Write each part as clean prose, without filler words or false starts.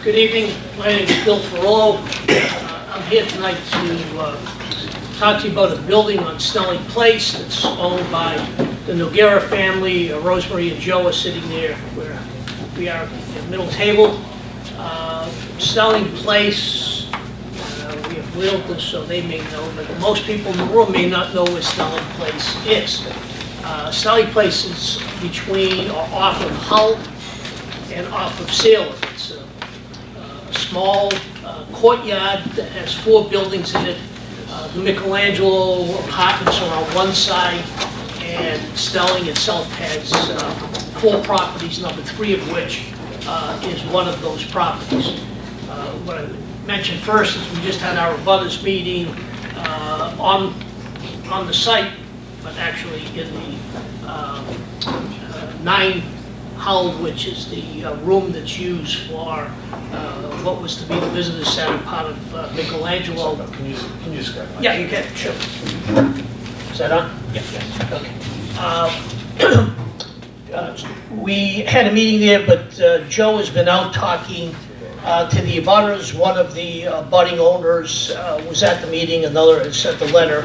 Good evening. My name is Bill Ferrolo. I'm here tonight to talk to you about a building on Snelling Place that's owned by the Noguera family. Rosemary and Joe are sitting there where we are at the middle table. Snelling Place, we have realtors, so they may know, but most people in the room may not know where Snelling Place is. Snelling Place is between or off of Hull and off of Salem. It's a small courtyard that has 4 buildings in it. The Michelangelo apartments are on one side, and Snelling itself has 4 properties, number 3 of which is one of those properties. What I mentioned first is we just had our abutters meeting on the site, but actually in the 9 Hull, which is the room that's used for what was to be the visitor center, part of Michelangelo. Can you describe that? Yeah, you can, sure. Is that on? Yeah. Okay. We had a meeting there, but Joe has been out talking to the abutters. One of the budding owners was at the meeting, another had sent the letter,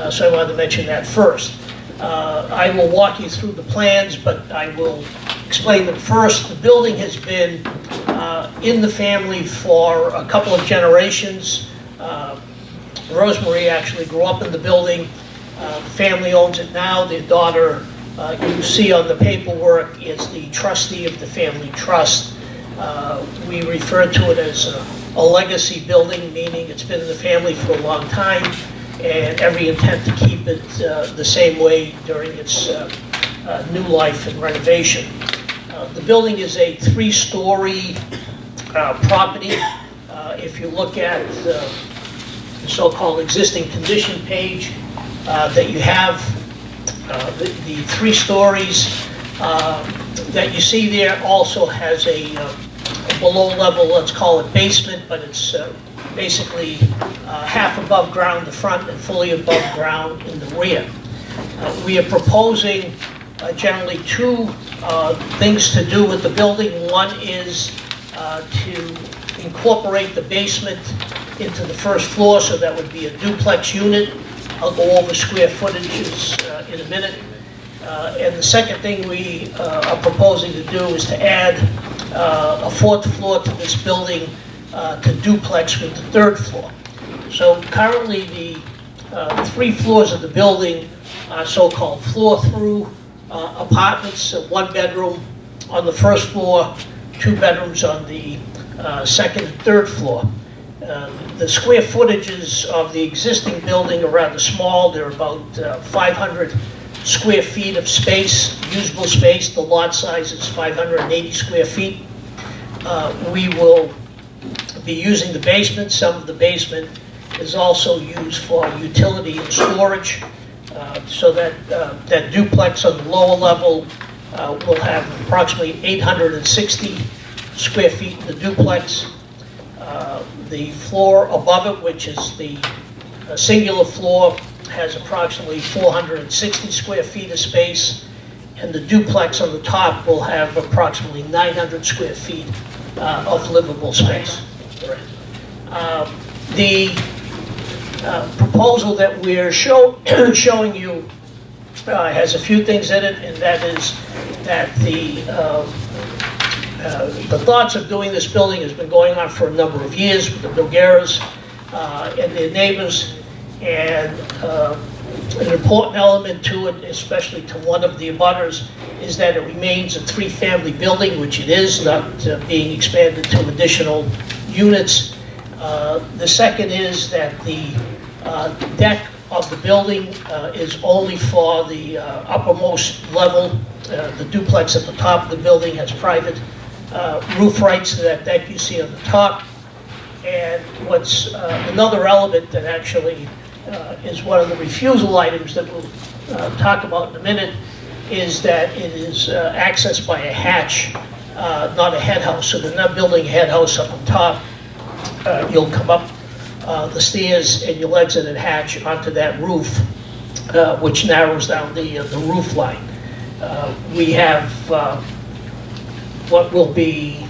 so I wanted to mention that first. I will walk you through the plans, but I will explain them first. The building has been in the family for a couple of generations. Rosemary actually grew up in the building. The family owns it now. Their daughter, you see on the paperwork, is the trustee of the family trust. We refer to it as a legacy building, meaning it's been in the family for a long time, and every intent to keep it the same way during its new life and renovation. The building is a 3-story property. If you look at the so-called existing condition page that you have, the 3 stories that you see there also has a below level, let's call it basement, but it's basically half above ground in the front and fully above ground in the rear. We are proposing generally 2 things to do with the building. One is to incorporate the basement into the first floor, so that would be a duplex unit. I'll go over square footages in a minute. And the second thing we are proposing to do is to add a 4th floor to this building to duplex with the 3rd floor. So currently the 3 floors of the building are so-called floor-through apartments, 1 bedroom on the 1st floor, 2 bedrooms on the 2nd and 3rd floor. The square footages of the existing building are rather small. They're about 500 square feet of space, usable space. The lot size is 580 square feet. We will be using the basement. Some of the basement is also used for utility and storage. So that duplex on the lower level will have approximately 860 square feet in the duplex. The floor above it, which is the singular floor, has approximately 460 square feet of space, and the duplex on the top will have approximately 900 square feet of livable space. The proposal that we're showing you has a few things in it, and that is that the thoughts of doing this building has been going on for a number of years with the Nogueras and their neighbors, and an important element to it, especially to one of the abutters, is that it remains a 3-family building, which it is, not being expanded to additional units. The second is that the deck of the building is only for the uppermost level. The duplex at the top of the building has private roof rights to that deck you see on the top. And what's another element that actually is one of the refusal items that we'll talk about in a minute is that it is accessed by a hatch, not a head house. So they're not building a head house up on top. You'll come up the stairs and you'll exit a hatch onto that roof, which narrows down the roof line. We have what will be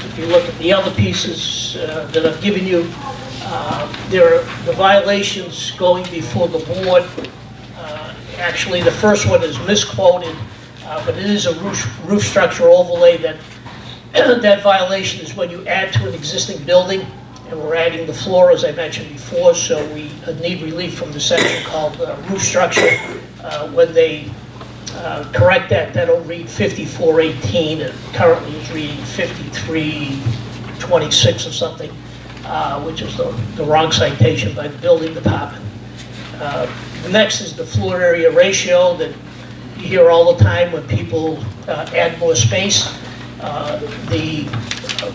If you look at the other pieces that I've given you, there are the violations going before the board. Actually, the first one is misquoted, but it is a roof structure overlay that that violation is when you add to an existing building, and we're adding the floor, as I mentioned before, so we need relief from the section called roof structure. When they correct that, that'll read 5418, and currently is reading 5326 or something, which is the wrong citation by the building department. The next is the floor area ratio that you hear all the time when people add more space. The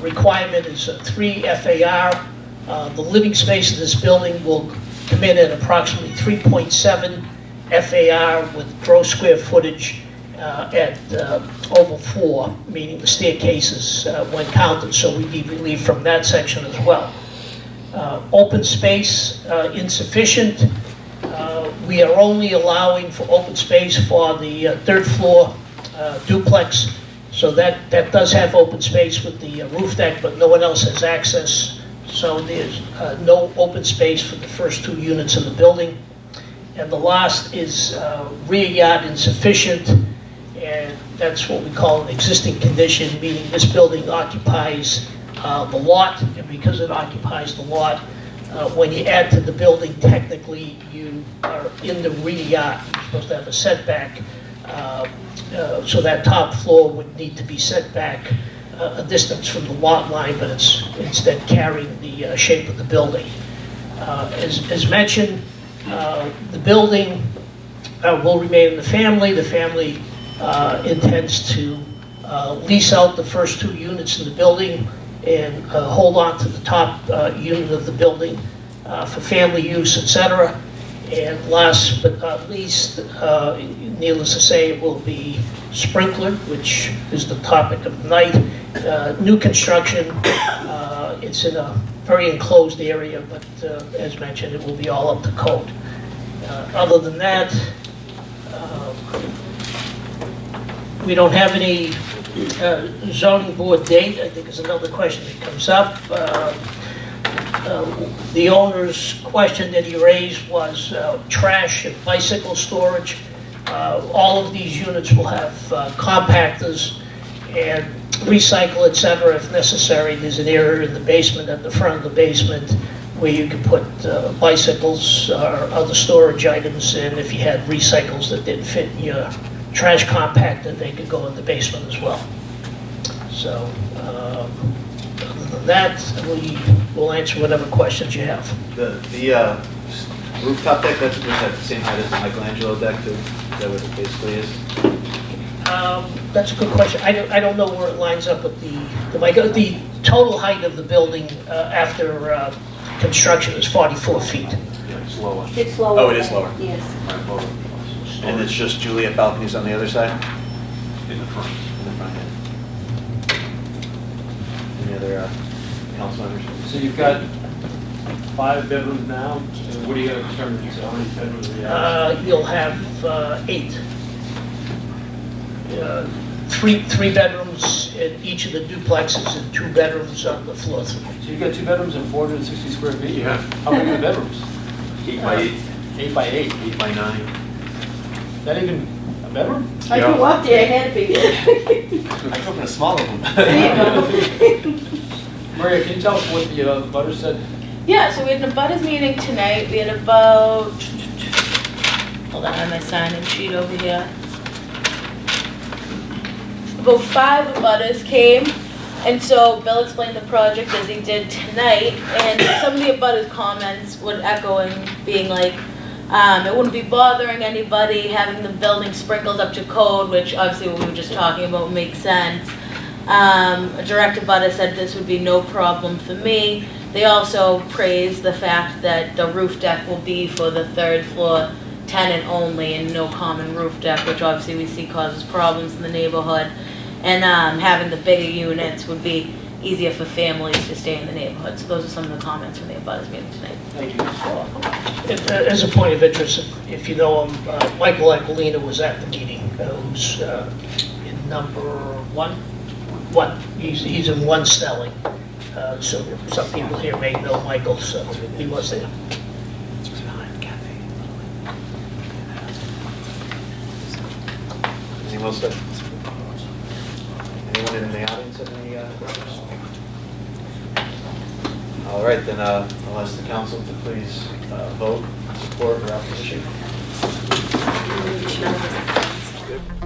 requirement is 3 FAR. The living space of this building will come in at approximately 3.7 FAR with gross square footage at over 4, meaning the staircases when counted, so we need relief from that section as well. Open space insufficient. We are only allowing for open space for the third floor duplex, so that does have open space with the roof deck, but no one else has access, so there's no open space for the first 2 units in the building. And the last is rear yard insufficient, and that's what we call an existing condition, meaning this building occupies the lot, and because it occupies the lot, when you add to the building, technically you are in the rear yard. You're supposed to have a setback, so that top floor would need to be set back a distance from the lot line, but it's instead carrying the shape of the building. As mentioned, the building will remain in the family. The family intends to lease out the first 2 units in the building and hold on to the top unit of the building for family use, etc. And last but not least, needless to say, it will be sprinklered, which is the topic of the night. New construction, it's in a very enclosed area, but as mentioned, it will be all up to code. Other than that, we don't have any zoning board date. I think is another question that comes up. The owner's question that he raised was trash and bicycle storage. All of these units will have compactors and recycle, etc. if necessary. There's an area in the basement, at the front of the basement, where you can put bicycles or other storage items, and if you had recycles that didn't fit in your trash compactor, they could go in the basement as well. So, other than that, we'll answer whatever questions you have. The rooftop deck, that's the same height as the Michelangelo deck too? Is that what it basically is? That's a good question. I don't know where it lines up with the total height of the building after construction is 44 feet. Yeah, it's lower. It's lower. Oh, it is lower. Yes. Right, lower. And it's just Juliet balconies on the other side? In the front. In the front end. Any other council members? So you've got 5 bedrooms now, and what are you going to determine, so how many bedrooms do you have? You'll have 8. 3 bedrooms in each of the duplexes and 2 bedrooms on the floor. So you've got 2 bedrooms and 460 square feet? Yeah. How big are the bedrooms? 8 by 8. 8 by 8. 8 by 9. That even a bedroom? I grew up there, I had a big. I grew up in a smaller one. There you go. Maria, can you tell us what the butter said? Yeah, so we had an abutters meeting tonight. We had about, hold on, I have my sign-in sheet over here. About 5 abutters came, and so Bill explained the project as he did tonight, and some of the abutters' comments would echo in being like, it wouldn't be bothering anybody having the building sprinkled up to code, which obviously what we were just talking about makes sense. A direct abutter said this would be no problem for me. They also praised the fact that the roof deck will be for the 3rd floor tenant only and no common roof deck, which obviously we see causes problems in the neighborhood. And having the bigger units would be easier for families to stay in the neighborhood. So those are some of the comments from the abutters meeting tonight. Thank you. As a point of interest, if you know him, Michael Aquilina was at the meeting, who's in number 1. He's in one Snelling. So some people here may know Michael, so he was there. Anything else, sir? Anyone in the audience have any questions? All right, then I'll ask the council to please vote, support, or opposition. Good.